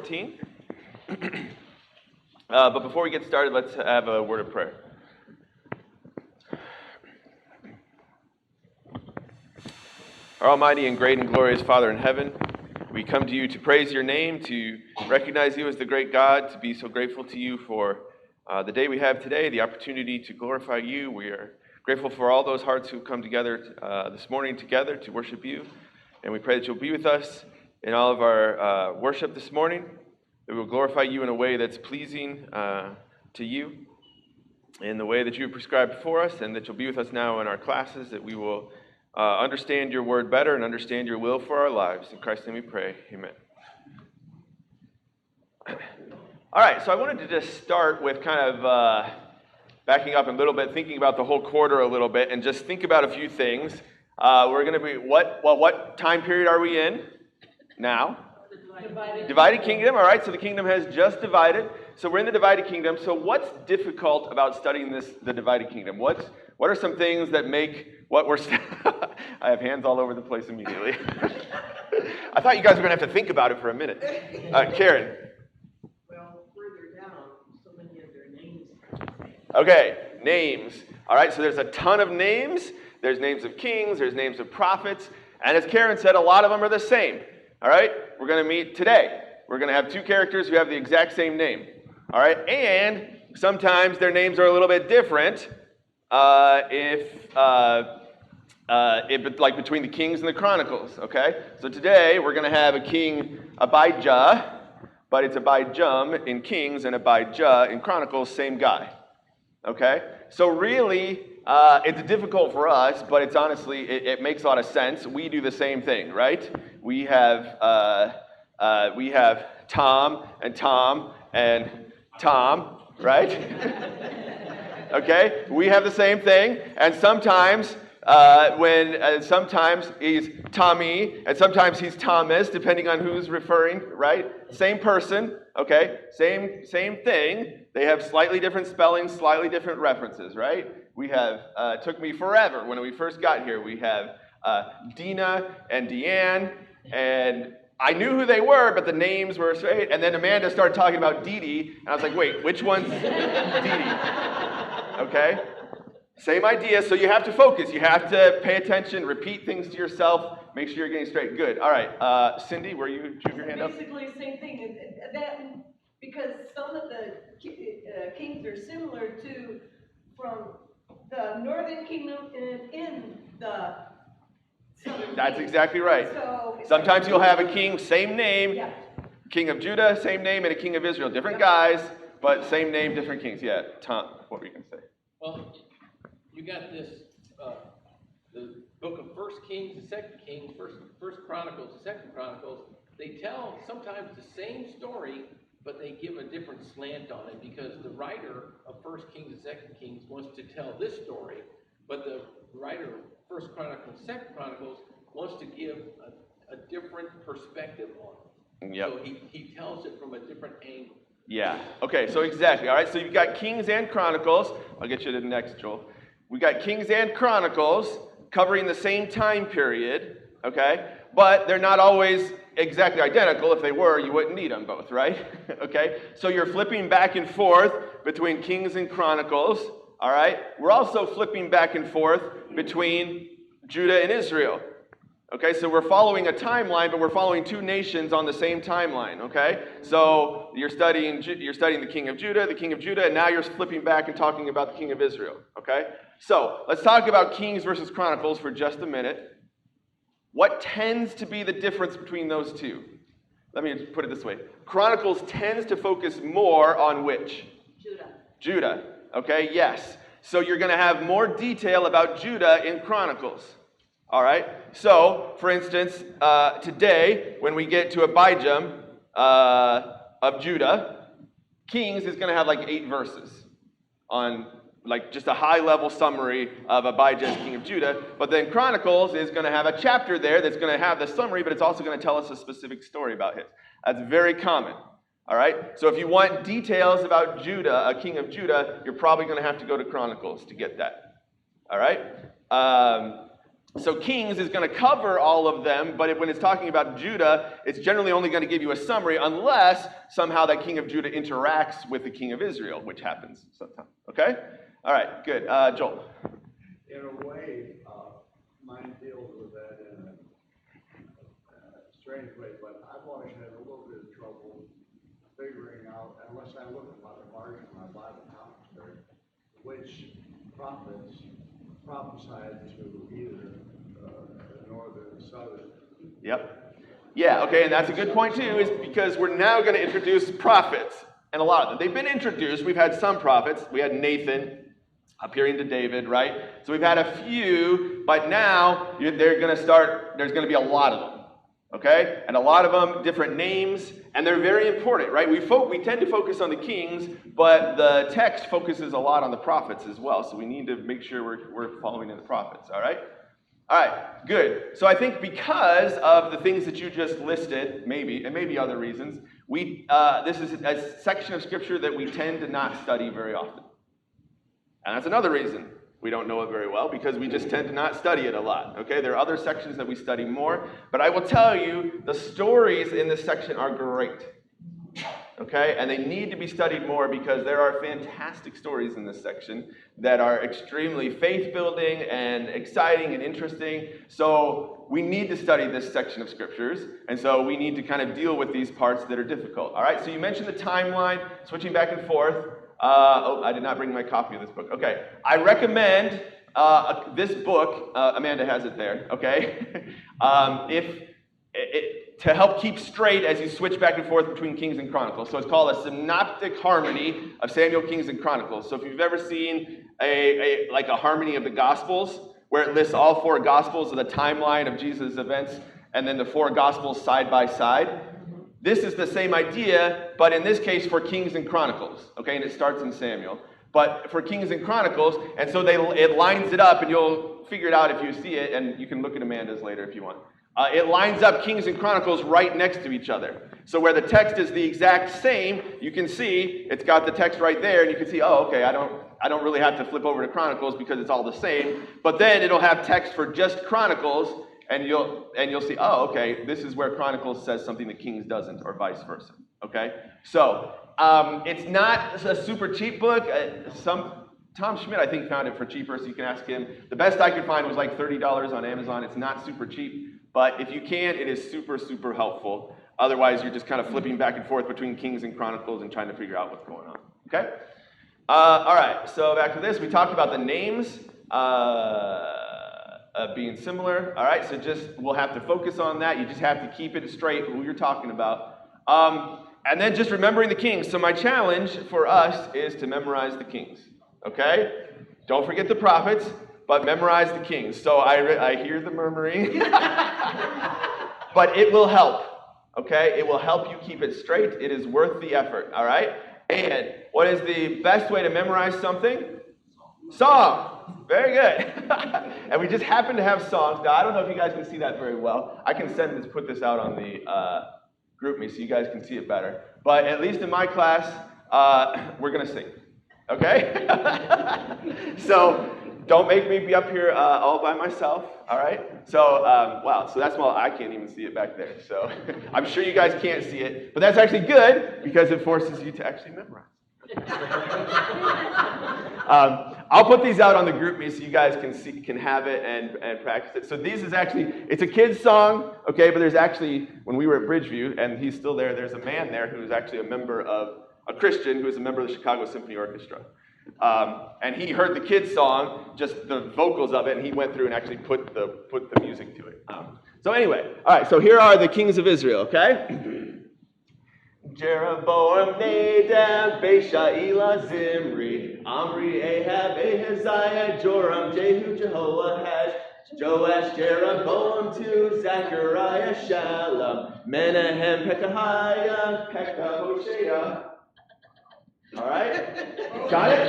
14. But before we get started, let's have a word of prayer. Our almighty and great and glorious Father in heaven, we come to you to praise your name, to recognize you as the great God, to be so grateful to you for the day we have today, the opportunity to glorify you. We are grateful for all those hearts who have come together this morning together to worship you. And we pray that you'll be with us in all of our worship this morning, that we'll glorify you in a way that's pleasing to you, in the way that you have prescribed for us, and that you'll be with us now in our classes, that we will understand your word better and understand your will for our lives. In Christ's name we pray. Amen. All right, so I wanted to just start with kind of backing up a little bit, thinking about the whole quarter a little bit, and just think about a few things. We're going to be, what time period are we in now? Divided kingdom, all right, so the kingdom has just divided. So we're in the divided kingdom. So what's difficult about studying the divided kingdom? What are some things that make what we're I have hands all over the place immediately. I thought you guys were going to have to think about it for a minute. Karen. Well, further down, so many of their names. Okay, names. All right, so there's a ton of names. There's names of kings, there's names of prophets, and as Karen said, a lot of them are the same. All right, we're going to meet today. We're going to have two characters who have the exact same name. All right, and sometimes their names are a little bit different if like between the Kings and the Chronicles. Okay, so today we're going to have a king Abijah, but it's Abijam in Kings and Abijah in Chronicles, same guy. Okay, so really, it's difficult for us, but it's honestly, it makes a lot of sense. We do the same thing, right? We have Tom and Tom and Tom, right? Okay, we have the same thing, and sometimes sometimes he's Tommy, and sometimes he's Thomas, depending on who's referring, right? Same person, okay? Same thing. They have slightly different spellings, slightly different references, right? We have, took me forever when we first got here. We have Dina and Deanne, and I knew who they were, but the names were straight. And then Amanda started talking about Dee Dee, and I was like, wait, which one's Dee Dee? Okay? Same idea, so you have to focus. You have to pay attention, repeat things to yourself, make sure you're getting straight. Good. All right. Cindy, were you shoot your hand up? Basically, same thing. That, because some of the kings are similar to from the northern kingdom and in the southern That's exactly right. So sometimes you'll have a king, same name, yeah. King of Judah, same name, and a king of Israel. Different guys, but same name, different kings. Yeah, Tom, what were you going to say? Well, you got this, the book of First Kings, the Second Kings, First Chronicles, the Second Chronicles. They tell sometimes the same story, but they give a different slant on it because the writer of First Kings and Second Kings wants to tell this story, but the writer of First Chronicles, Second Chronicles wants to give a different perspective on it. Yep. So he tells it from a different angle. Yeah. Okay, so exactly. All right, so you've got Kings and Chronicles. I'll get you to the next, Joel. We got Kings and Chronicles covering the same time period, okay? But they're not always exactly identical. If they were, you wouldn't need them both, right? Okay? So you're flipping back and forth between Kings and Chronicles, all right? We're also flipping back and forth between Judah and Israel. Okay, so we're following a timeline, but we're following two nations on the same timeline, okay? So you're studying the king of Judah, and now you're flipping back and talking about the king of Israel, okay? So let's talk about Kings versus Chronicles for just a minute. What tends to be the difference between those two? Let me put it this way. Chronicles tends to focus more on which? Judah, okay, yes. So you're going to have more detail about Judah in Chronicles. All right, so, for instance, today, when we get to Abijam of Judah, Kings is going to have like 8 verses on like just a high-level summary of Abijah as king of Judah, but then Chronicles is going to have a chapter there that's going to have the summary, but it's also going to tell us a specific story about him. That's very common. All right, so if you want details about Judah, a king of Judah, you're probably going to have to go to Chronicles to get that. All right? So Kings is going to cover all of them, but when it's talking about Judah, it's generally only going to give you a summary unless somehow that king of Judah interacts with the king of Israel, which happens sometimes. Okay? All right, good. Joel. In a way, mine deals with that in a strange way, but I've always had a little bit of trouble figuring out, unless I look at the margin of my Bible commentary, which prophets prophesied to either the northern or southern. Yep. Yeah, okay, and that's a good point too, is because we're now going to introduce prophets, and a lot of them. They've been introduced. We've had some prophets. We had Nathan appearing to David, right? So we've had a few, but now there's going to be a lot of them, okay? And a lot of them, different names, and they're very important, right? We tend to focus on the kings, but the text focuses a lot on the prophets as well, so we need to make sure we're following in the prophets, all right? All right, good. So I think because of the things that you just listed, maybe, and maybe other reasons, this is a section of Scripture that we tend to not study very often. And that's another reason we don't know it very well, because we just tend to not study it a lot, okay? There are other sections that we study more, but I will tell you, the stories in this section are great, okay? And they need to be studied more because there are fantastic stories in this section that are extremely faith-building and exciting and interesting. So we need to study this section of Scriptures, and so we need to kind of deal with these parts that are difficult, all right? So you mentioned the timeline, switching back and forth. I did not bring my copy of this book. Okay, I recommend this book. Amanda has it there. Okay, to help keep straight as you switch back and forth between Kings and Chronicles. So it's called a synoptic harmony of Samuel, Kings, and Chronicles. So if you've ever seen a harmony of the Gospels, where it lists all four Gospels of the timeline of Jesus' events, and then the four Gospels side by side. This is the same idea, but in this case for Kings and Chronicles, okay? And it starts in Samuel. But for Kings and Chronicles, and so it lines it up, and you'll figure it out if you see it, and you can look at Amanda's later if you want. It lines up Kings and Chronicles right next to each other. So where the text is the exact same, you can see it's got the text right there, and you can see, oh, okay, I don't really have to flip over to Chronicles because it's all the same. But then it'll have text for just Chronicles, and you'll see, oh, okay, this is where Chronicles says something that Kings doesn't, or vice versa, okay? So, it's not a super cheap book. Tom Schmidt, I think, found it for cheaper, so you can ask him. The best I could find was like $30 on Amazon. It's not super cheap, but if you can, it is super, super helpful. Otherwise, you're just kind of flipping back and forth between Kings and Chronicles and trying to figure out what's going on, okay? All right, so back to this. We talked about the names. Being similar, all right, so we'll have to focus on that. You just have to keep it straight who you're talking about. And then just remembering the kings. So my challenge for us is to memorize the kings, okay? Don't forget the prophets, but memorize the kings. So I hear the murmuring, but it will help, okay? It will help you keep it straight. It is worth the effort, all right? And what is the best way to memorize something? Song. Very good. And we just happen to have songs. Now, I don't know if you guys can see that very well. I can put this out on the GroupMe so you guys can see it better. But at least in my class, we're going to sing. Okay? So don't make me be up here all by myself. All right? So, wow. So that's why I can't even see it back there. So I'm sure you guys can't see it. But that's actually good because it forces you to actually memorize. I'll put these out on the GroupMe so you guys can have it and practice it. So it's a kid's song, okay, but there's actually, when we were at Bridgeview, and he's still there, there's a man there who's actually a Christian who is a member of the Chicago Symphony Orchestra. And he heard the kid's song, just the vocals of it, and he went through and actually put the music to it. So anyway, all right, so here are the kings of Israel, okay? Jeroboam, Nadab, Baasha, Elah, Zimri, Omri, Ahab, Ahaziah, Joram, Jehu, Jehoahaz, Joash, Jeroboam, 2, Zechariah, Shalom, Menahem, Pekahiah, Pekah, Hoshea. All right? Got it?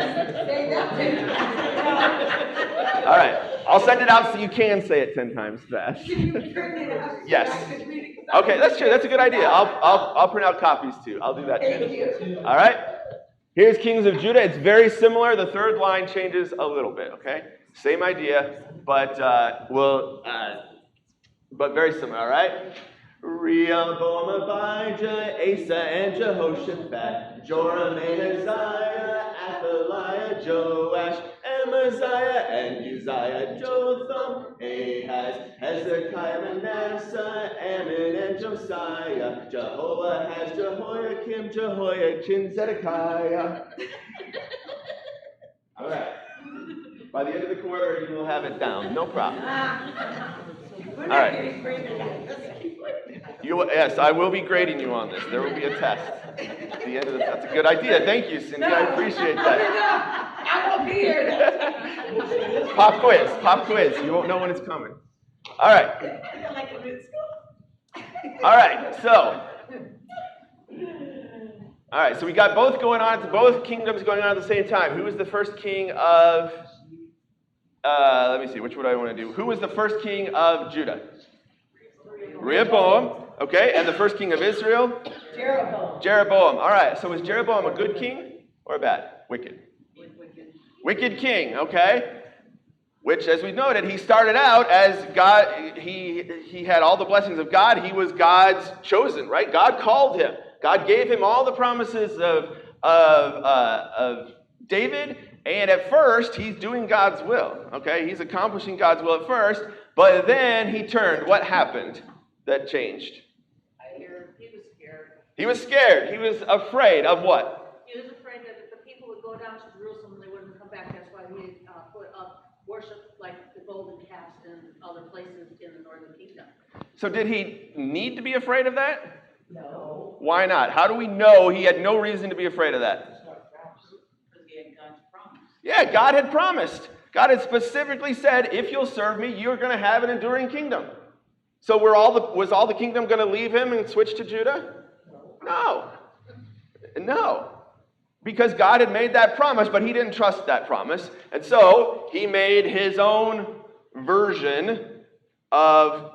All right. I'll send it out so you can say it 10 times fast. Yes. Okay, that's true. That's a good idea. I'll print out copies too. I'll do that too. All right? Here's Kings of Judah. It's very similar. The third line changes a little bit, okay? Same idea, but but very similar, all right? Rehoboam, Abijah, Asa, and Jehoshaphat, Joram, Ahaziah, Athaliah, Joash, Amaziah, and Uzziah, Jotham, Ahaz, Hezekiah, Manasseh, Ammon, and Josiah, Jehoahaz, Jehoiakim, Jehoiachin, Zedekiah. All right. By the end of the quarter, you will have it down. No problem. We're All not right. getting graded on this. Yes, I will be grading you on this. There will be a test at the end of this. That's a good idea. Thank you, Cindy. I appreciate that. I won't be here. Pop quiz. Pop quiz. You won't know when it's coming. All right. I feel like I'm in school. All right. So we got both going on. Both kingdoms going on at the same time. Who was the first king of? Let me see. Which one do I want to do? Who was the first king of Judah? Rehoboam. Okay. And the first king of Israel? Jeroboam. Jeroboam. All right. So was Jeroboam a good king or bad? Wicked. Wicked king. Okay. Which, as we noted, he started out as God. He had all the blessings of God. He was God's chosen. Right. God called him. God gave him all the promises of David, and at first, he's doing God's will, okay? He's accomplishing God's will at first, but then he turned. What happened that changed? I hear he was scared. He was scared. He was afraid of what? He was afraid that if the people would go down to Jerusalem, they wouldn't come back. That's why he put up worship like the golden calves in other places in the northern kingdom. So did he need to be afraid of that? No. Why not? How do we know he had no reason to be afraid of that? Because he had God's promise. Yeah, God had promised. God had specifically said, if you'll serve me, you're going to have an enduring kingdom. So was all the kingdom going to leave him and switch to Judah? No. Because God had made that promise, but he didn't trust that promise. And so he made his own version of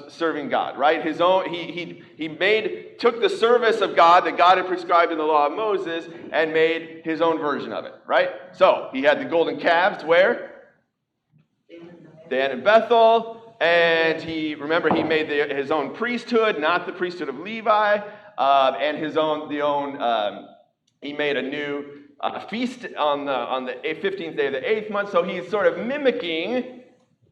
serving God, right? His own, he took the service of God that God had prescribed in the law of Moses and made his own version of it, right? So he had the golden calves where? Dan and Bethel, and he made his own priesthood, not the priesthood of Levi, and he made a new feast on the 15th day of the 8th month. So he's sort of mimicking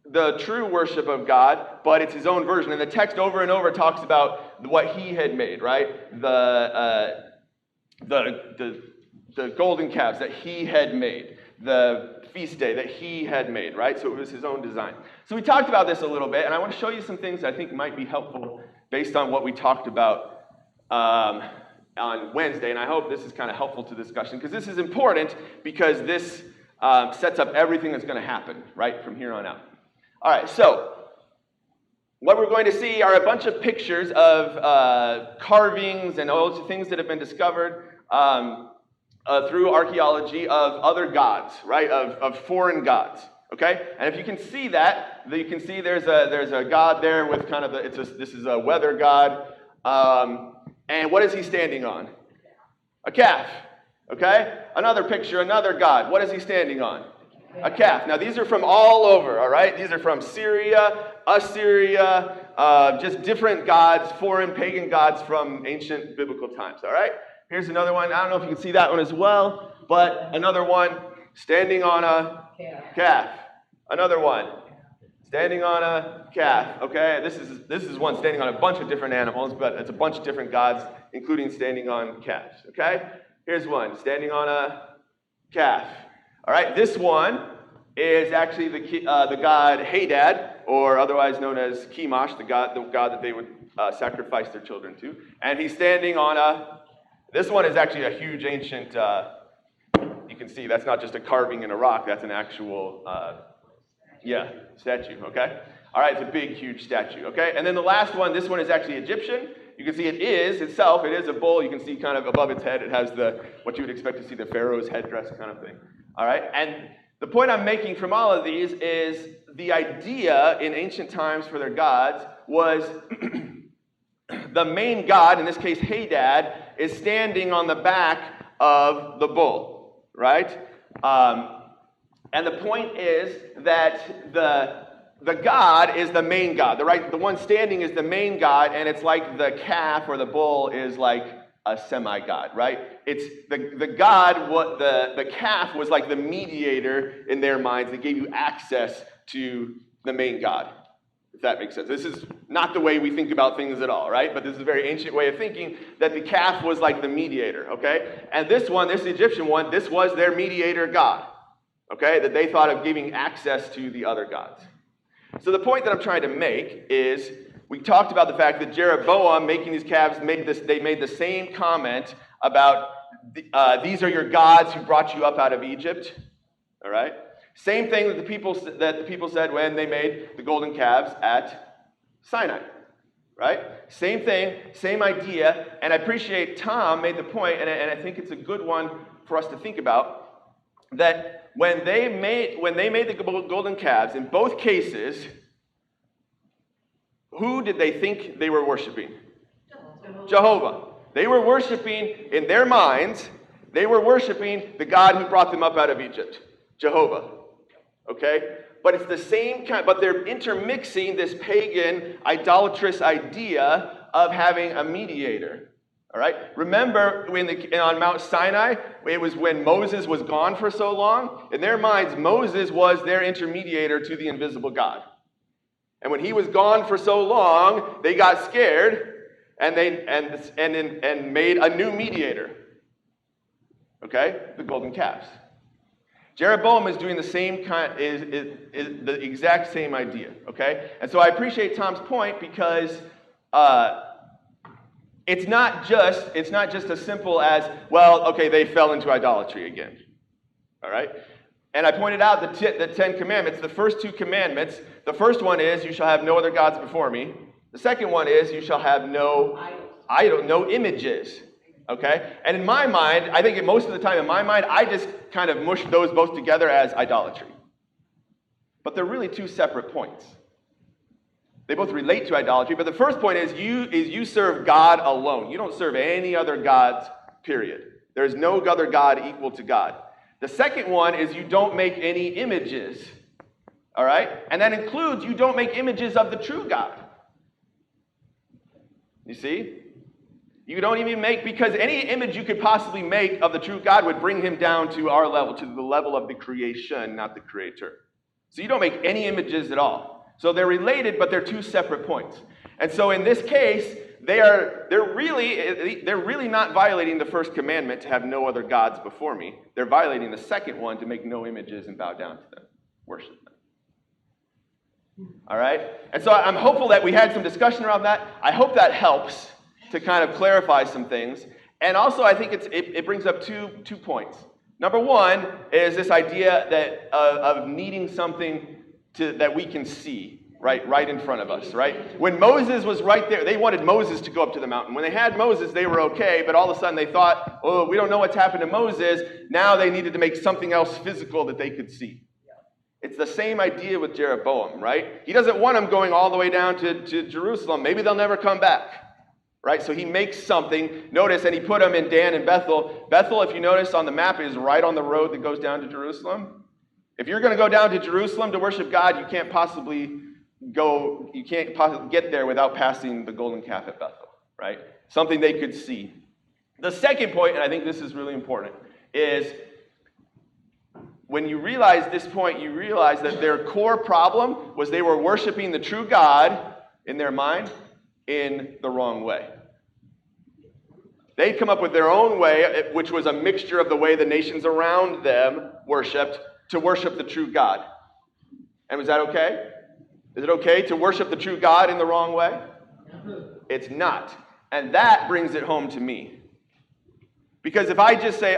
the true worship of God, but it's his own version. And the text over and over talks about what he had made, right? The golden calves that he had made, the feast day that he had made, right? So it was his own design. So we talked about this a little bit, and I want to show you some things I think might be helpful based on what we talked about on Wednesday. And I hope this is kind of helpful to the discussion, because this is important, because this sets up everything that's going to happen, right, from here on out. All right, so what we're going to see are a bunch of pictures of carvings and all sorts of things that have been discovered through archaeology of other gods, right, of foreign gods, okay? And if you can see that, you can see there's a god there with kind of this is a weather god, and what is he standing on? A calf, okay? Another picture, another god. What is he standing on? A calf. Now, these are from all over, all right? These are from Syria, Assyria, just different gods, foreign pagan gods from ancient biblical times, all right? Here's another one. I don't know if you can see that one as well, but another one standing on a calf. Another one standing on a calf, okay? This is one standing on a bunch of different animals, but it's a bunch of different gods, including standing on calves, okay? Here's one standing on a calf. All right, this one is actually the god Hadad, or otherwise known as Chemosh, the god that they would sacrifice their children to. And he's standing on this one is actually a huge ancient, you can see that's not just a carving in a rock, that's an actual, statue, okay? All right, it's a big, huge statue, okay? And then the last one, this one is actually Egyptian. You can see it is a bull. You can see kind of above its head, it has what you would expect to see, the pharaoh's headdress kind of thing. All right, and the point I'm making from all of these is the idea in ancient times for their gods was the main god, in this case Hadad, is standing on the back of the bull, right? And the point is that the God is the main God. The one standing is the main God, and it's like the calf or the bull is like a semi-God, right? It's the God, what the calf was like the mediator in their minds that gave you access to the main God, if that makes sense. This is not the way we think about things at all, right? But this is a very ancient way of thinking that the calf was like the mediator, okay? And this Egyptian one, this was their mediator God, okay? That they thought of giving access to the other gods. So the point that I'm trying to make is, we talked about the fact that Jeroboam making these calves made the same comment about these are your gods who brought you up out of Egypt. All right? Same thing that the people said when they made the golden calves at Sinai. Right? Same thing, same idea. And I appreciate Tom made the point, and I think it's a good one for us to think about, that when they made the golden calves, in both cases, who did they think they were worshiping? Jehovah. They were worshiping, in their minds, they were worshiping the God who brought them up out of Egypt, Jehovah. Okay? But it's the same kind, but they're intermixing this pagan, idolatrous idea of having a mediator. All right? Remember on Mount Sinai, it was when Moses was gone for so long. In their minds, Moses was their intermediator to the invisible God. And when he was gone for so long, they got scared and made a new mediator. Okay? The golden calves. Jeroboam is doing the same is the exact same idea. Okay? And so I appreciate Tom's point because it's not just as simple as, well, okay, they fell into idolatry again. All right? And I pointed out the 10 commandments, the first 2 commandments. The first one is, you shall have no other gods before me. The second one is, you shall have no images. Okay? And in my mind, I think most of the time in my mind, I just kind of mush those both together as idolatry. But they're really 2 separate points. They both relate to idolatry, but the first point is you serve God alone. You don't serve any other gods, period. There is no other God equal to God. The second one is you don't make any images, all right? And that includes you don't make images of the true God. You see? You don't even make, because any image you could possibly make of the true God would bring him down to our level, to the level of the creation, not the creator. So you don't make any images at all. So they're related, but they're 2 separate points. And so in this case, they're really not violating the first commandment to have no other gods before me. They're violating the second one to make no images and bow down to them, worship them. All right? And so I'm hopeful that we had some discussion around that. I hope that helps to kind of clarify some things. And also I think it brings up two points. Number one is this idea that of needing something that we can see. Right in front of us, right? When Moses was right there, they wanted Moses to go up to the mountain. When they had Moses, they were okay, but all of a sudden they thought, oh, we don't know what's happened to Moses. Now they needed to make something else physical that they could see. It's the same idea with Jeroboam, right? He doesn't want them going all the way down to Jerusalem. Maybe they'll never come back, right? So he makes something. Notice, and he put them in Dan and Bethel. Bethel, if you notice on the map, is right on the road that goes down to Jerusalem. If you're going to go down to Jerusalem to worship God, you can't possibly get there without passing the golden calf at Bethel, right? Something they could see. The second point, and I think this is really important, is when you realize this point, you realize that their core problem was they were worshiping the true God in their mind in the wrong way. They'd come up with their own way, which was a mixture of the way the nations around them worshipped, to worship the true God. And was that okay? Is it okay to worship the true God in the wrong way? It's not. And that brings it home to me. Because if I just say,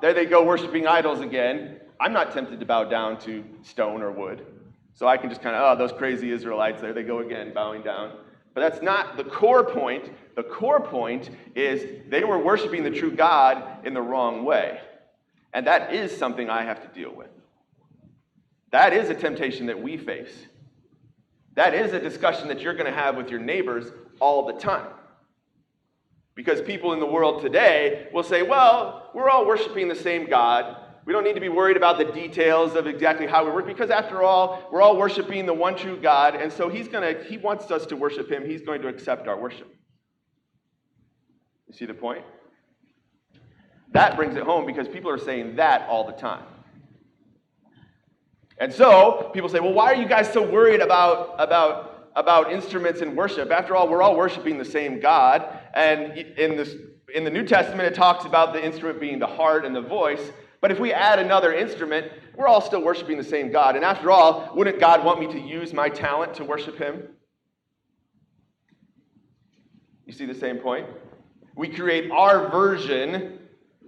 there they go worshiping idols again, I'm not tempted to bow down to stone or wood. So I can just kind of, those crazy Israelites, there they go again, bowing down. But that's not the core point. The core point is they were worshiping the true God in the wrong way. And that is something I have to deal with. That is a temptation that we face. That is a discussion that you're going to have with your neighbors all the time. Because people in the world today will say, well, we're all worshiping the same God. We don't need to be worried about the details of exactly how we work, because after all, we're all worshiping the one true God, and so he wants us to worship him. He's going to accept our worship. You see the point? That brings it home because people are saying that all the time. And so people say, well, why are you guys so worried about instruments in worship? After all, we're all worshiping the same God. And in the New Testament, it talks about the instrument being the heart and the voice. But if we add another instrument, we're all still worshiping the same God. And after all, wouldn't God want me to use my talent to worship him? You see the same point? We create our version,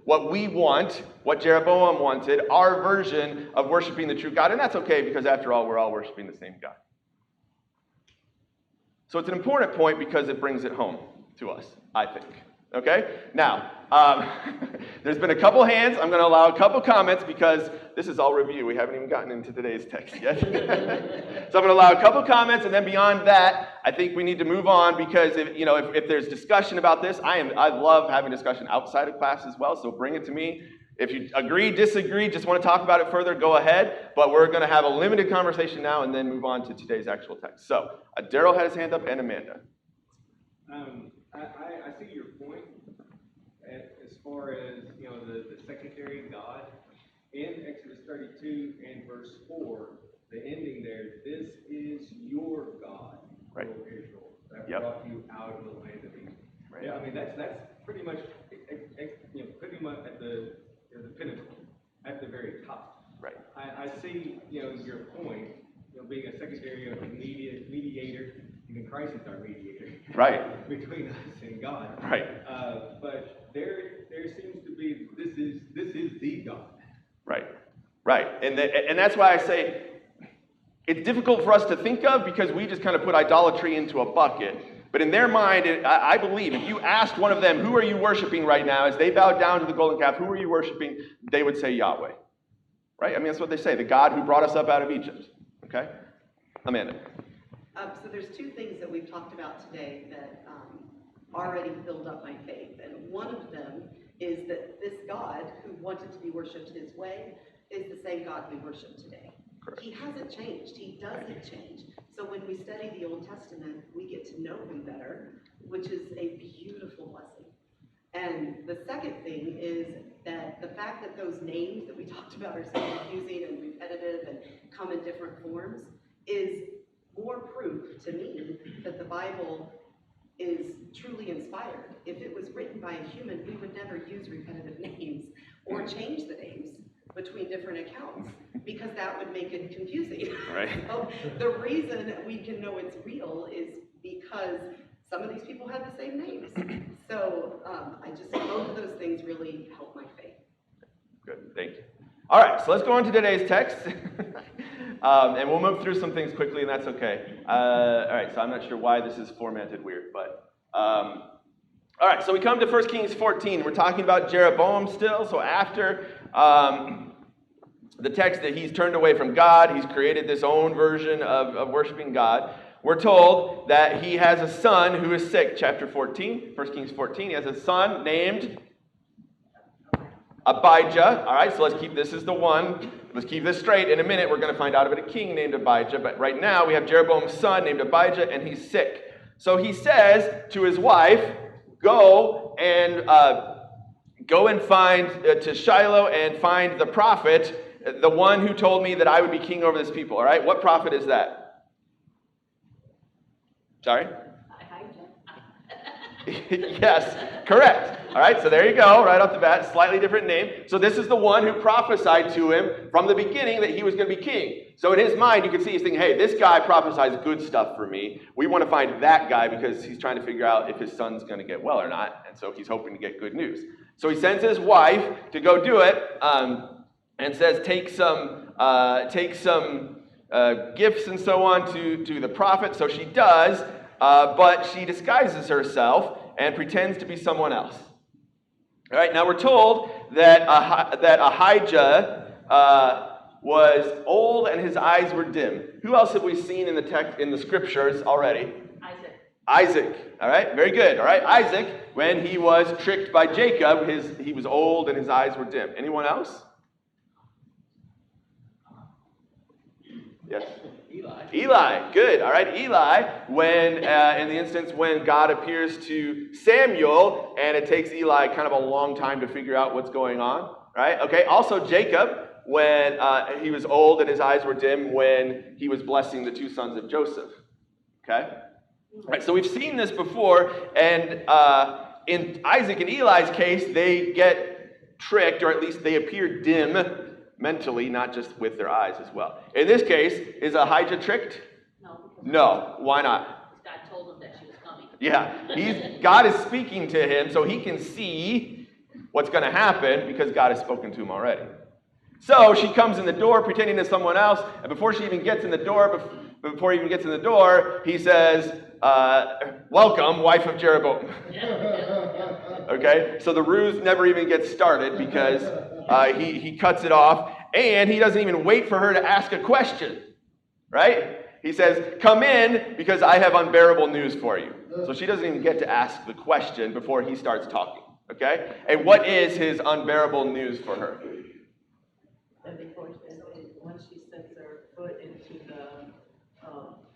what we want, what Jeroboam wanted, our version of worshiping the true God. And that's okay, because after all, we're all worshiping the same God. So it's an important point because it brings it home to us, I think. Okay? Now, there's been a couple hands. I'm going to allow a couple comments because this is all review. We haven't even gotten into today's text yet. So I'm going to allow a couple comments, and then beyond that, I think we need to move on because if there's discussion about this, I love having discussion outside of class as well, so bring it to me. If you agree, disagree, just want to talk about it further, go ahead. But we're going to have a limited conversation now and then move on to today's actual text. So, Daryl had his hand up and Amanda. I see your point as far as, the secondary God. In Exodus 32 and verse 4, the ending there, this is your God, Right. O Israel, that Yep. brought you out of the land of Egypt. Right. Yeah, I mean, that's pretty much, pretty much at the pinnacle, at the very top. Right. I see, your point, being a secondary or mediator. Even Christ is our mediator. Right. Between us and God. Right. But there seems to be this is the God. Right. Right. And that's why I say it's difficult for us to think of because we just kind of put idolatry into a bucket. But in their mind, I believe if you asked one of them, who are you worshiping right now, as they bowed down to the golden calf, who are you worshiping? They would say Yahweh. Right? I mean, that's what they say, the God who brought us up out of Egypt. Okay? Amanda. So there's two things that we've talked about today that already build up my faith. And one of them is that this God who wanted to be worshipped his way is the same God we worship today. Correct. He hasn't changed. He doesn't change. So when we study the Old Testament, we get to know him better, which is a beautiful blessing. And the second thing is that the fact that those names that we talked about are so confusing and repetitive and come in different forms is more proof to me that the Bible is truly inspired. If it was written by a human, we would never use repetitive names or change the names between different accounts because that would make it confusing. Right. So the reason we can know it's real is because some of these people have the same names. So both of those things really help my faith. Good, thank you. All right, so let's go on to today's text. And we'll move through some things quickly, and that's okay. All right, so I'm not sure why this is formatted weird, but... all right, so we come to 1 Kings 14. We're talking about Jeroboam still. So after the text that he's turned away from God, he's created this own version of worshiping God. We're told that he has a son who is sick. Chapter 14, 1 Kings 14. He has a son named Abijah. All right, so let's keep this as the one. Let's keep this straight. In a minute, we're going to find out about a king named Abijah. But right now, we have Jeroboam's son named Abijah, and he's sick. So he says to his wife, go and find to Shiloh and find the prophet, the one who told me that I would be king over this people. All right, what prophet is that? Sorry? Yes, correct. All right, so there you go, right off the bat, slightly different name. So this is the one who prophesied to him from the beginning that he was going to be king. So in his mind, you can see he's thinking, hey, this guy prophesies good stuff for me. We want to find that guy because he's trying to figure out if his son's going to get well or not. And so he's hoping to get good news. So he sends his wife to go do it and says, take some gifts and so on to the prophet. So she does, but she disguises herself and pretends to be someone else. All right, now we're told that Ahijah was old and his eyes were dim. Who else have we seen in the text, in the scriptures already? Isaac. All right, very good. All right, Isaac, when he was tricked by Jacob, he was old and his eyes were dim. Anyone else? Yes. Eli. Eli, good. All right, Eli, when in the instance when God appears to Samuel, and it takes Eli kind of a long time to figure out what's going on, right? Okay, also Jacob, when he was old and his eyes were dim, when he was blessing the two sons of Joseph, okay? All right, so we've seen this before, and in Isaac and Eli's case, they get tricked, or at least they appear dim mentally, not just with their eyes as well. In this case, is Ahijah tricked? No. Because No. Why not? God told him that she was coming. Yeah, God is speaking to him so he can see what's going to happen because God has spoken to him already. So she comes in the door pretending to someone else, and before he even gets in the door, he says, welcome, wife of Jeroboam. Okay, so the ruse never even gets started because he cuts it off, and he doesn't even wait for her to ask a question, right? He says, come in because I have unbearable news for you. So she doesn't even get to ask the question before he starts talking, okay? And what is his unbearable news for her? And before once she sets her foot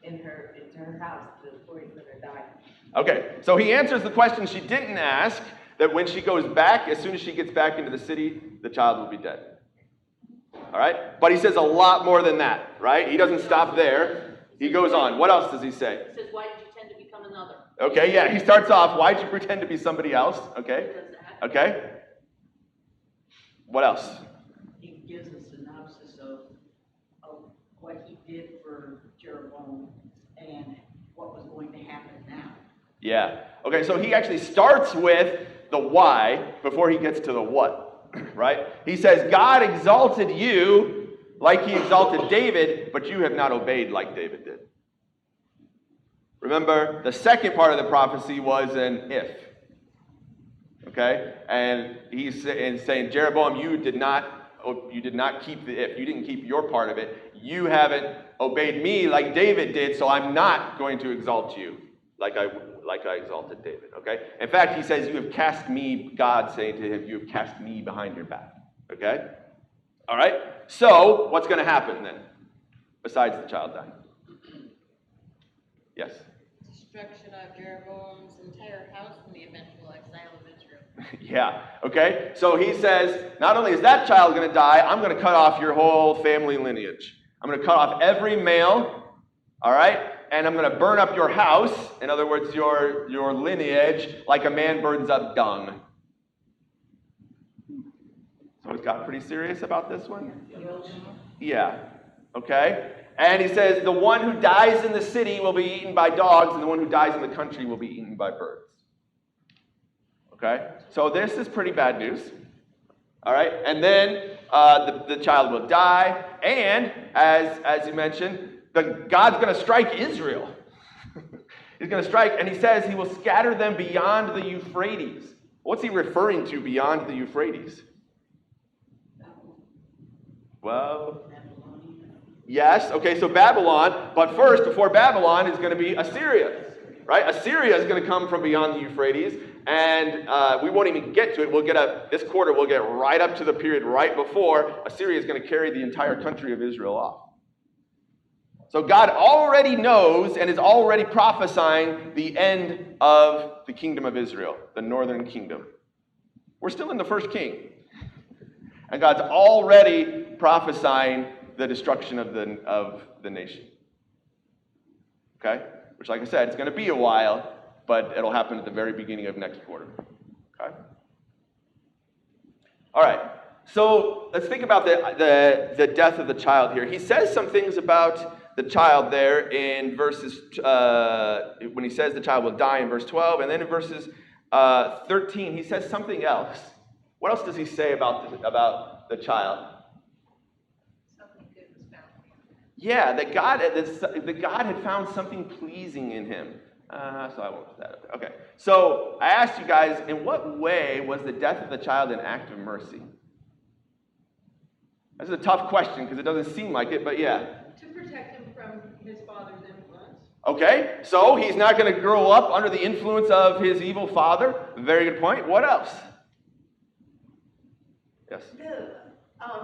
into her house, the boy is gonna die. Okay, so he answers the question she didn't ask, that when she goes back, as soon as she gets back into the city, the child will be dead. All right? But he says a lot more than that, right? He doesn't stop there. He goes on. What else does he say? He says, why did you tend to become another? Okay, yeah, he starts off, why'd you pretend to be somebody else? Okay, okay. What else? He gives a synopsis of what he did for Jeroboam and what was going to happen now. Yeah. Okay, so he actually starts with the why before he gets to the what, right? He says, God exalted you like he exalted David, but you have not obeyed like David did. Remember, the second part of the prophecy was an if. Okay? And he's saying, Jeroboam, you did not keep the if. You didn't keep your part of it. You haven't obeyed me like David did, so I'm not going to exalt you like I exalted David. Okay? In fact, he says, you have cast me, God saying to him, you have cast me behind your back. Okay? All right? So, what's going to happen then? Besides the child dying. Yes? Destruction of Jeroboam's entire house and the eventual exile of Israel. Yeah, okay? So he says, not only is that child going to die, I'm going to cut off your whole family lineage. I'm going to cut off every male, all right? And I'm going to burn up your house, in other words, your lineage, like a man burns up dung. So he's got pretty serious about this one? Yeah, okay? And he says, the one who dies in the city will be eaten by dogs, and the one who dies in the country will be eaten by birds. Okay? So this is pretty bad news. All right? And then the child will die, and as you mentioned, God's going to strike Israel. He's going to strike, and he says he will scatter them beyond the Euphrates. What's he referring to beyond the Euphrates? Well, yes, okay, so Babylon, but first, before Babylon, is going to be Assyria, right? Assyria is going to come from beyond the Euphrates, and we won't even get to it. This quarter, we'll get right up to the period right before Assyria is going to carry the entire country of Israel off. So God already knows and is already prophesying the end of the kingdom of Israel, the northern kingdom. We're still in the first king. And God's already prophesying the destruction of the nation. Okay? Which, like I said, it's going to be a while, but it'll happen at the very beginning of next quarter. Okay? All right. So let's think about the death of the child here. He says some things about the child there in verses, when he says the child will die in verse 12, and then in verses 13, he says something else. What else does he say about the child? Something good was found. Yeah, that God had found something pleasing in him. So I won't put that up there. Okay. So I asked you guys, in what way was the death of the child an act of mercy? That's a tough question because it doesn't seem like it, but yeah. To protect him from his father's influence. Okay, so he's not going to grow up under the influence of his evil father. Very good point. What else? Yes.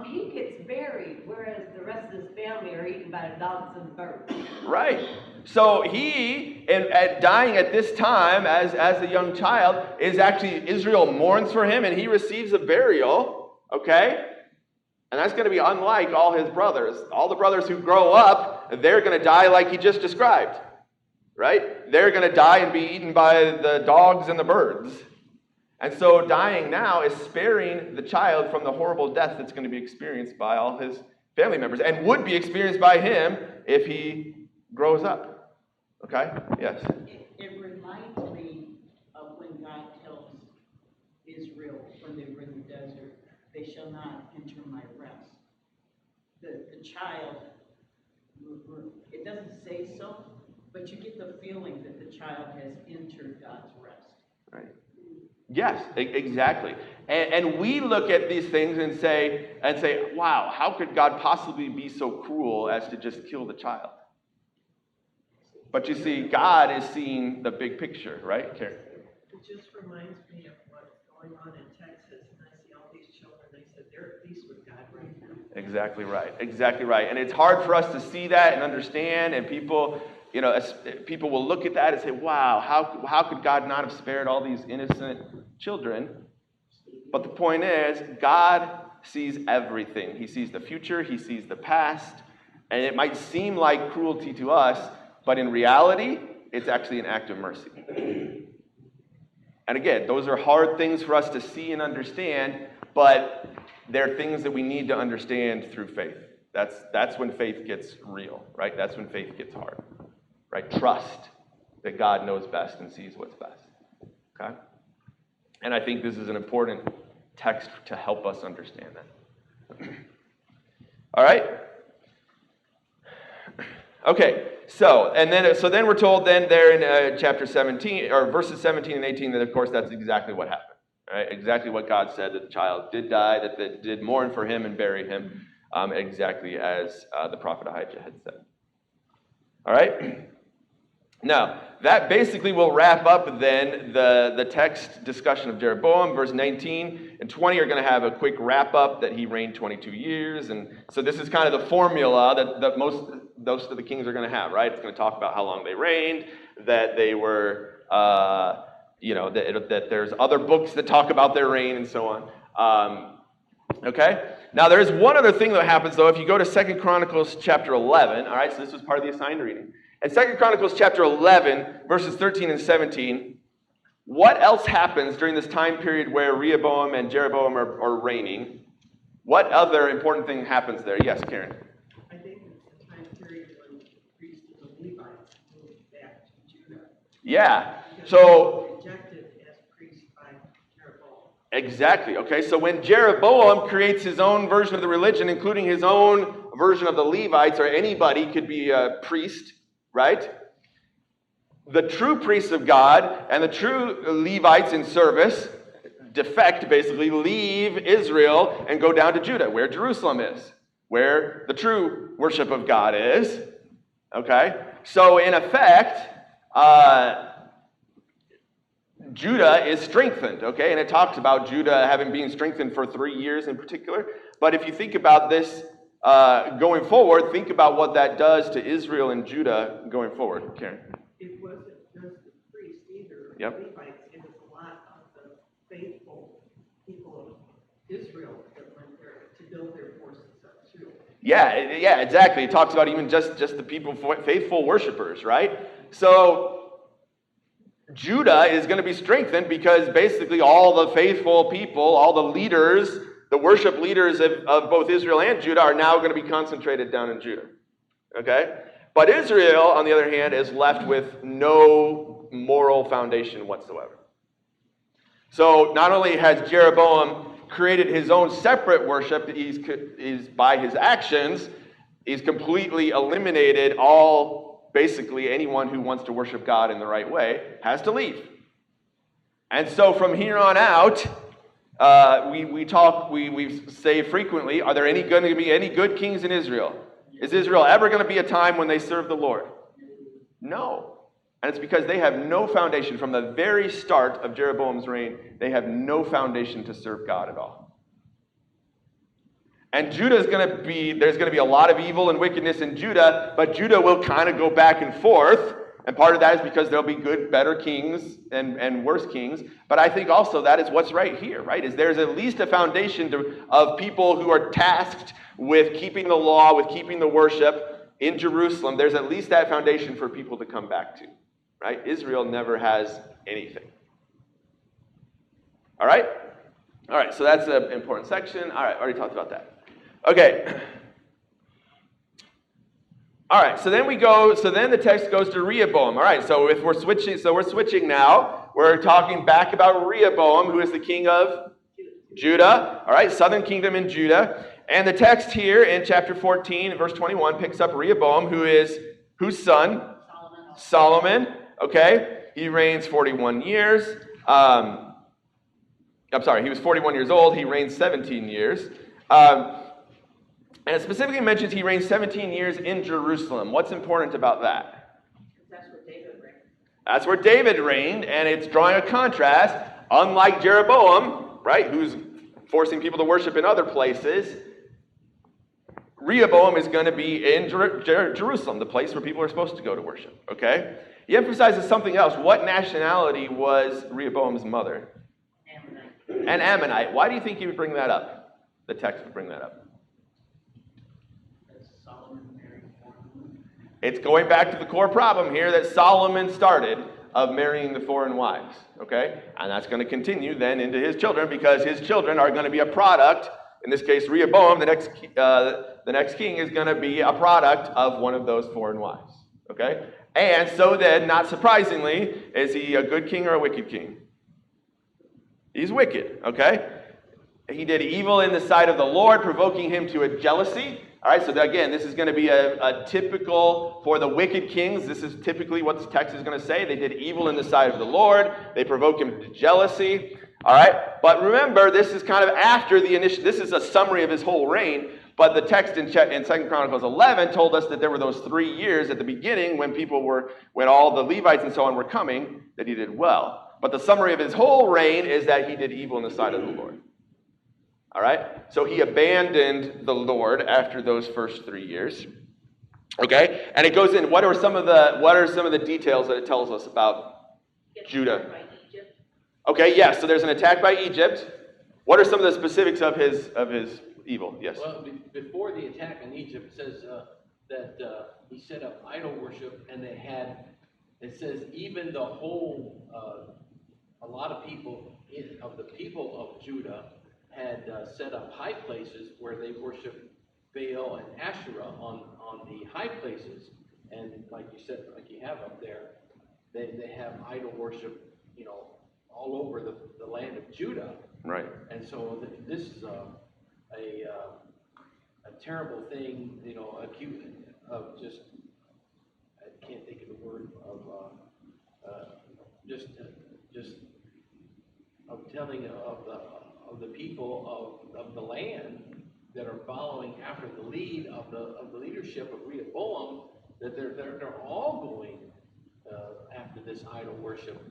he gets buried, whereas the rest of his family are eaten by the dogs and the birds. Right. So he, at dying at this time as a young child, is actually, Israel mourns for him and he receives a burial, okay? And that's going to be unlike all his brothers. All the brothers who grow up, they're going to die like he just described, right? They're going to die and be eaten by the dogs and the birds. And so dying now is sparing the child from the horrible death that's going to be experienced by all his family members and would be experienced by him if he grows up. Okay? Yes? It reminds me of when God tells Israel when they were in the desert, they shall not enter my rest. The child, it doesn't say so, but you get the feeling that the child has entered God's rest. Right. Yes, exactly. And we look at these things and say, wow, how could God possibly be so cruel as to just kill the child? But you see, God is seeing the big picture, right, Karen? It just reminds me of what's going on in Texas, and I see all these children, they said they're at peace with God right now. Exactly right, exactly right. And it's hard for us to see that and understand, and people will look at that and say, wow, how could God not have spared all these innocent children? But the point is, God sees everything. He sees the future, he sees the past, and it might seem like cruelty to us, but in reality, it's actually an act of mercy. And again, those are hard things for us to see and understand, but they're things that we need to understand through faith. That's when faith gets real, right? That's when faith gets hard, right? Trust that God knows best and sees what's best, okay? And I think this is an important text to help us understand that. All right? Okay, so then we're told then there in chapter 17, or verses 17 and 18, that of course that's exactly what happened. Right? Exactly what God said, that the child did die, that they did mourn for him and bury him, exactly as the prophet Ahijah had said. All right? Now, that basically will wrap up then the text discussion of Jeroboam. Verse 19 and 20 are going to have a quick wrap up that he reigned 22 years. And so this is kind of the formula that most of the kings are going to have, right? It's going to talk about how long they reigned, that they were, that there's other books that talk about their reign and so on. Okay? Now, there's one other thing that happens, though. If you go to 2 Chronicles chapter 11, all right, so this was part of the assigned reading. In 2 Chronicles chapter 11, verses 13 and 17, what else happens during this time period where Rehoboam and Jeroboam are reigning? What other important thing happens there? Yes, Karen? I think it's the time period when the priests and the Levites moved back to Judah. Yeah, Because so... they were rejected as priests by Jeroboam. Exactly, okay? So when Jeroboam creates his own version of the religion, including his own version of the Levites, or anybody could be a priest, right? The true priests of God and the true Levites in service defect, basically, leave Israel and go down to Judah, where Jerusalem is, where the true worship of God is. Okay? So in effect, Judah is strengthened, okay? And it talks about Judah having been strengthened for 3 years in particular. But if you think about this going forward, think about what that does to Israel and Judah going forward. Karen? It wasn't just the priests either, Yep. the Levites, it was a lot of the faithful people of Israel that went there to build their forces up too. Yeah, exactly. It talks about even just the people, faithful worshipers, right? So Judah is going to be strengthened because basically all the faithful people, all the leaders, the worship leaders of both Israel and Judah are now going to be concentrated down in Judah. Okay? But Israel, on the other hand, is left with no moral foundation whatsoever. So not only has Jeroboam created his own separate worship, he's by his actions, he's completely eliminated basically anyone who wants to worship God in the right way has to leave. And so from here on out, we say frequently, are there going to be any good kings in Israel? Is Israel ever going to be a time when they serve the Lord? No. And it's because they have no foundation. From the very start of Jeroboam's reign, they have no foundation to serve God at all. And there's going to be a lot of evil and wickedness in Judah, but Judah will kind of go back and forth. And part of that is because there'll be good, better kings and worse kings. But I think also that is what's right here, right? Is there's at least a foundation of people who are tasked with keeping the law, with keeping the worship in Jerusalem. There's at least that foundation for people to come back to, right? Israel never has anything. All right? All right, so that's an important section. All right, already talked about that. Okay. All right, so then the text goes to Rehoboam. All right, so we're switching now. We're talking back about Rehoboam, who is the king of Judah. All right, southern kingdom in Judah. And the text here in chapter 14, verse 21, picks up Rehoboam, who is whose son? Solomon. Okay, he reigns 41 years. He was 41 years old. He reigned 17 years. And it specifically mentions he reigned 17 years in Jerusalem. What's important about that? That's where David reigned. That's where David reigned, and it's drawing a contrast. Unlike Jeroboam, right, who's forcing people to worship in other places, Rehoboam is going to be in Jerusalem, the place where people are supposed to go to worship. Okay? He emphasizes something else. What nationality was Rehoboam's mother? Ammonite. An Ammonite. Why do you think he would bring that up? The text would bring that up. It's going back to the core problem here that Solomon started of marrying the foreign wives, okay? And that's going to continue then into his children because his children are going to be a product, in this case Rehoboam, the next king is going to be a product of one of those foreign wives, okay? And so then, not surprisingly, is he a good king or a wicked king? He's wicked, okay? He did evil in the sight of the Lord, provoking him to a jealousy. All right, so again, this is going to be a typical, for the wicked kings, this is typically what this text is going to say. They did evil in the sight of the Lord. They provoke him to jealousy. All right, but remember, this is kind of after the initial, this is a summary of his whole reign, but the text in 2 Chronicles 11 told us that there were those 3 years at the beginning when all the Levites and so on were coming, that he did well. But the summary of his whole reign is that he did evil in the sight of the Lord. All right, so he abandoned the Lord after those first 3 years. Okay, and it goes in. What are some of the details that it tells us about Judah? By Egypt. Okay, yes. So there's an attack by Egypt. What are some of the specifics of his evil? Yes. Well, before the attack in Egypt, it says that he set up idol worship, and it says even the whole, a lot of people of the people of Judah had set up high places where they worshiped Baal and Asherah on the high places. And like you said, like you have up there, they have idol worship, all over the land of Judah. Right. And so this is a terrible thing, acute of just, I can't think of the word, of just of telling of the people of the land that are following after the lead of the leadership of Rehoboam, that they're all going after this idol worship,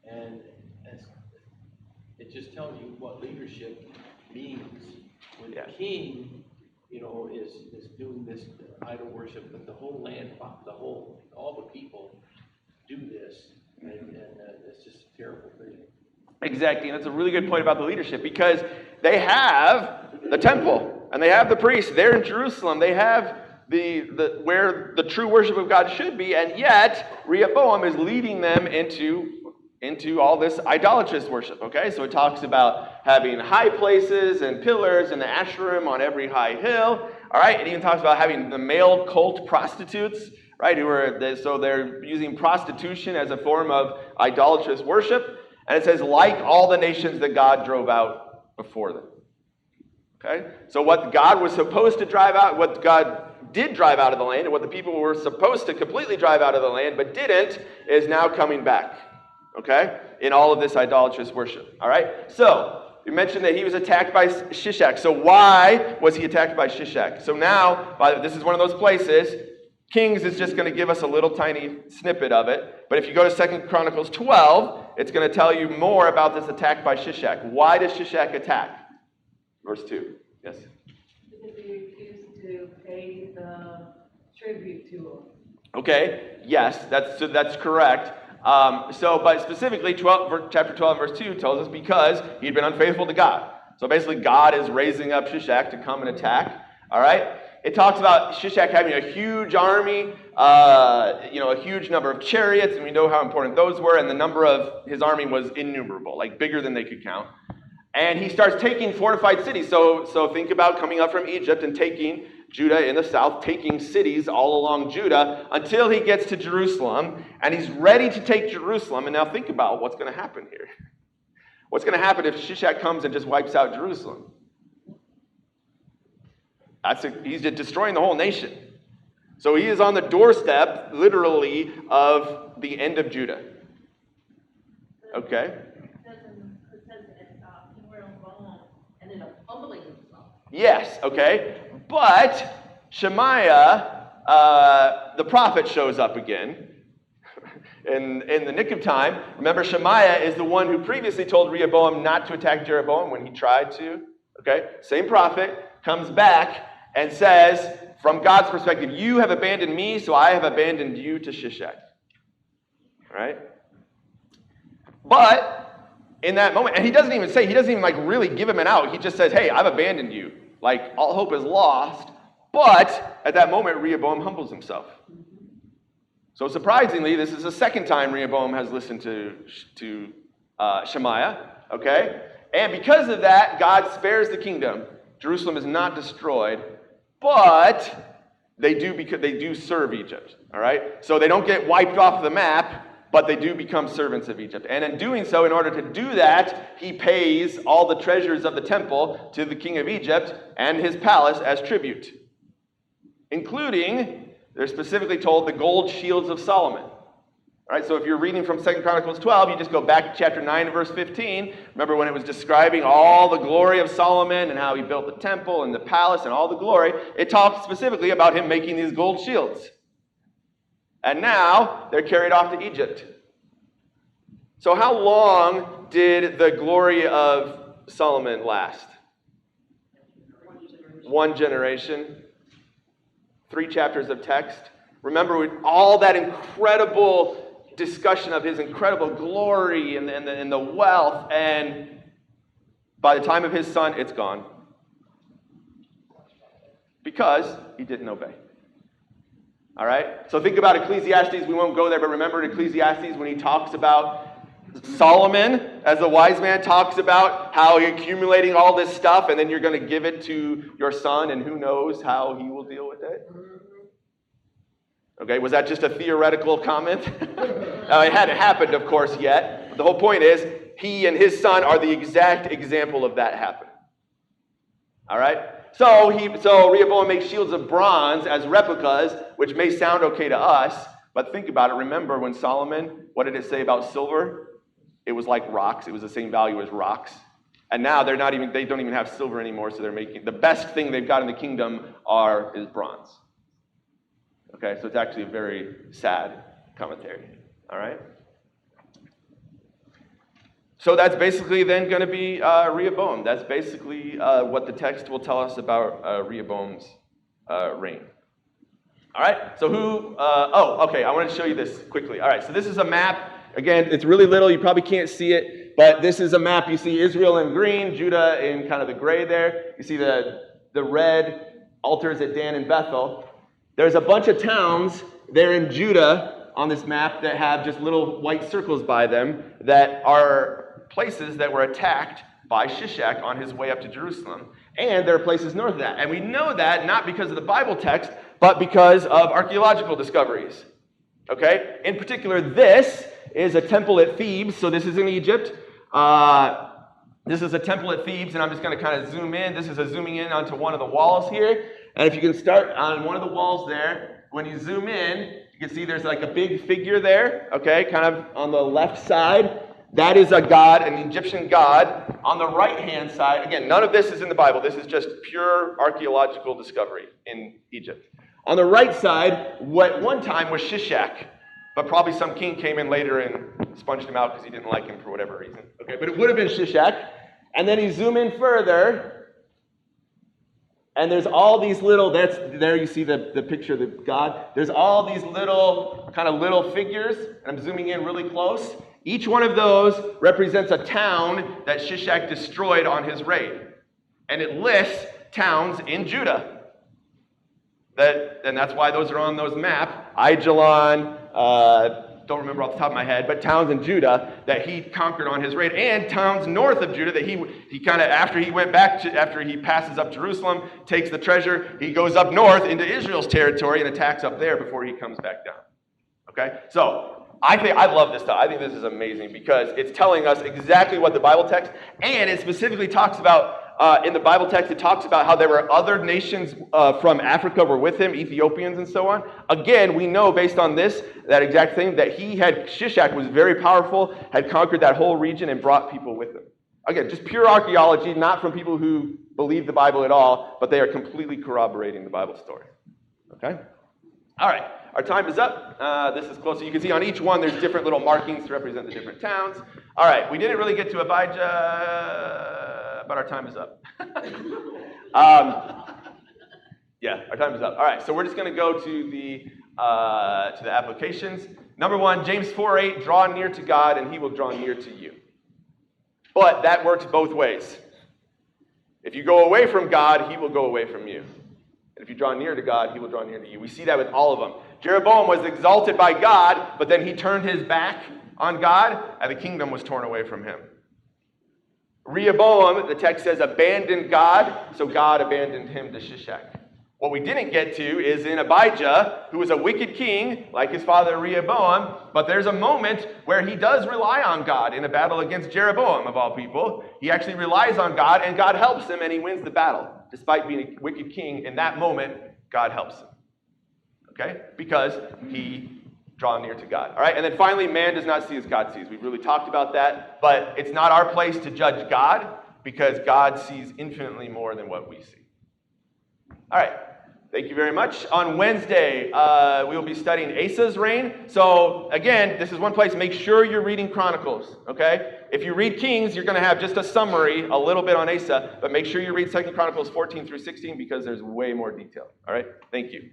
and it just tells you what leadership means when the king, is doing this idol worship, but the whole land, all the people do this, and it's just a terrible thing. Exactly, and that's a really good point about the leadership, because they have the temple and they have the priests. They're in Jerusalem. They have the where the true worship of God should be, and yet Rehoboam is leading them into all this idolatrous worship. Okay, so it talks about having high places and pillars and the Asherim on every high hill. All right, it even talks about having the male cult prostitutes, right? So they're using prostitution as a form of idolatrous worship. And it says, like all the nations that God drove out before them. Okay? So what God was supposed to drive out, what God did drive out of the land, and what the people were supposed to completely drive out of the land, but didn't, is now coming back. Okay? In all of this idolatrous worship. All right? So, we mentioned that he was attacked by Shishak. So why was he attacked by Shishak? So now, this is one of those places. Kings is just going to give us a little tiny snippet of it. But if you go to 2 Chronicles 12, it's going to tell you more about this attack by Shishak. Why does Shishak attack? Verse 2. Yes? Because pay the tribute to him. Okay, yes, that's correct. But specifically, chapter 12, verse 2 tells us because he'd been unfaithful to God. So basically, God is raising up Shishak to come and attack. All right? It talks about Shishak having a huge army, a huge number of chariots, and we know how important those were, and the number of his army was innumerable, like bigger than they could count. And he starts taking fortified cities. So think about coming up from Egypt and taking Judah in the south, taking cities all along Judah until he gets to Jerusalem, and he's ready to take Jerusalem. And now think about what's going to happen here. What's going to happen if Shishak comes and just wipes out Jerusalem? He's just destroying the whole nation. So he is on the doorstep, literally, of the end of Judah. Okay? Yes, okay. But Shemaiah, the prophet, shows up again in the nick of time. Remember, Shemaiah is the one who previously told Rehoboam not to attack Jeroboam when he tried to. Okay? Same prophet comes back and says, from God's perspective, you have abandoned me, so I have abandoned you to Shishak. All right? But in that moment, and he doesn't even like really give him an out. He just says, hey, I've abandoned you. Like, all hope is lost. But at that moment, Rehoboam humbles himself. So surprisingly, this is the second time Rehoboam has listened to Shemaiah. Okay? And because of that, God spares the kingdom. Jerusalem is not destroyed, but they do serve Egypt. All right? So they don't get wiped off the map, but they do become servants of Egypt. And in doing so, in order to do that, he pays all the treasures of the temple to the king of Egypt and his palace as tribute, including, they're specifically told, the gold shields of Solomon. All right, so if you're reading from 2 Chronicles 12, you just go back to chapter 9 and verse 15. Remember when it was describing all the glory of Solomon and how he built the temple and the palace and all the glory, it talks specifically about him making these gold shields. And now they're carried off to Egypt. So how long did the glory of Solomon last? One generation. 3 chapters of text. Remember all that incredible discussion of his incredible glory and the wealth, and by the time of his son, it's gone. Because he didn't obey. All right? So think about Ecclesiastes. We won't go there, but remember Ecclesiastes when he talks about Solomon, as a wise man, talks about how you're accumulating all this stuff and then you're going to give it to your son and who knows how he will deal with it. Okay, was that just a theoretical comment? It hadn't happened, of course, yet. But the whole point is, he and his son are the exact example of that happening. All right? So Rehoboam makes shields of bronze as replicas, which may sound okay to us, but think about it. Remember when Solomon, what did it say about silver? It was like rocks. It was the same value as rocks. And now they don't even have silver anymore, so they're making, the best thing they've got in the kingdom is bronze. Okay, so it's actually a very sad commentary. All right? So that's basically then going to be Rehoboam. That's basically what the text will tell us about Rehoboam's reign. All right, so I want to show you this quickly. All right, so this is a map. Again, it's really little. You probably can't see it, but this is a map. You see Israel in green, Judah in kind of the gray there. You see the red altars at Dan and Bethel. There's a bunch of towns there in Judah on this map that have just little white circles by them that are places that were attacked by Shishak on his way up to Jerusalem. And there are places north of that. And we know that not because of the Bible text, but because of archaeological discoveries. Okay? In particular, this is a temple at Thebes. So this is in Egypt. This is a temple at Thebes, and I'm just going to kind of zoom in. This is a zooming in onto one of the walls here. And if you can start on one of the walls there, when you zoom in, you can see there's like a big figure there, okay, kind of on the left side. That is a god, an Egyptian god. On the right-hand side, again, none of this is in the Bible. This is just pure archaeological discovery in Egypt. On the right side, what one time was Shishak, but probably some king came in later and sponged him out because he didn't like him for whatever reason. Okay, but it would have been Shishak. And then you zoom in further, And there's all these little, there you see the picture of the God. There's all these little, kind of little figures. And I'm zooming in really close. Each one of those represents a town that Shishak destroyed on his raid. And it lists towns in Judah. And that's why those are on those maps. Aijalon, don't remember off the top of my head, but towns in Judah that he conquered on his raid, and towns north of Judah that he kind of, after he passes up Jerusalem, takes the treasure, he goes up north into Israel's territory and attacks up there before he comes back down. Okay? So, I love this stuff. I think this is amazing because it's telling us exactly what the Bible text, and it specifically talks about, in the Bible text, it talks about how there were other nations from Africa were with him, Ethiopians and so on. Again, we know based on that exact thing, that Shishak was very powerful, had conquered that whole region and brought people with him. Again, just pure archaeology, not from people who believe the Bible at all, but they are completely corroborating the Bible story. Okay? All right. Our time is up. This is close. So you can see on each one there's different little markings to represent the different towns. All right. We didn't really get to Abijah, but our time is up. Yeah, our time is up. All right. So we're just going to go to the applications. Number 1, James 4:8, draw near to God and he will draw near to you. But that works both ways. If you go away from God, he will go away from you. And if you draw near to God, he will draw near to you. We see that with all of them. Jeroboam was exalted by God, but then he turned his back on God, and the kingdom was torn away from him. Rehoboam, the text says, abandoned God, so God abandoned him to Shishak. What we didn't get to is in Abijah, who was a wicked king, like his father Rehoboam, but there's a moment where he does rely on God in a battle against Jeroboam, of all people. He actually relies on God, and God helps him, and he wins the battle. Despite being a wicked king, in that moment, God helps him. Okay? Because he draw near to God. All right? And then finally, man does not see as God sees. We've really talked about that, but it's not our place to judge God because God sees infinitely more than what we see. All right. Thank you very much. On Wednesday, we will be studying Asa's reign. So again, this is one place. Make sure you're reading Chronicles, okay? If you read Kings, you're going to have just a summary, a little bit on Asa, but make sure you read 2 Chronicles 14 through 16 because there's way more detail. All right? Thank you.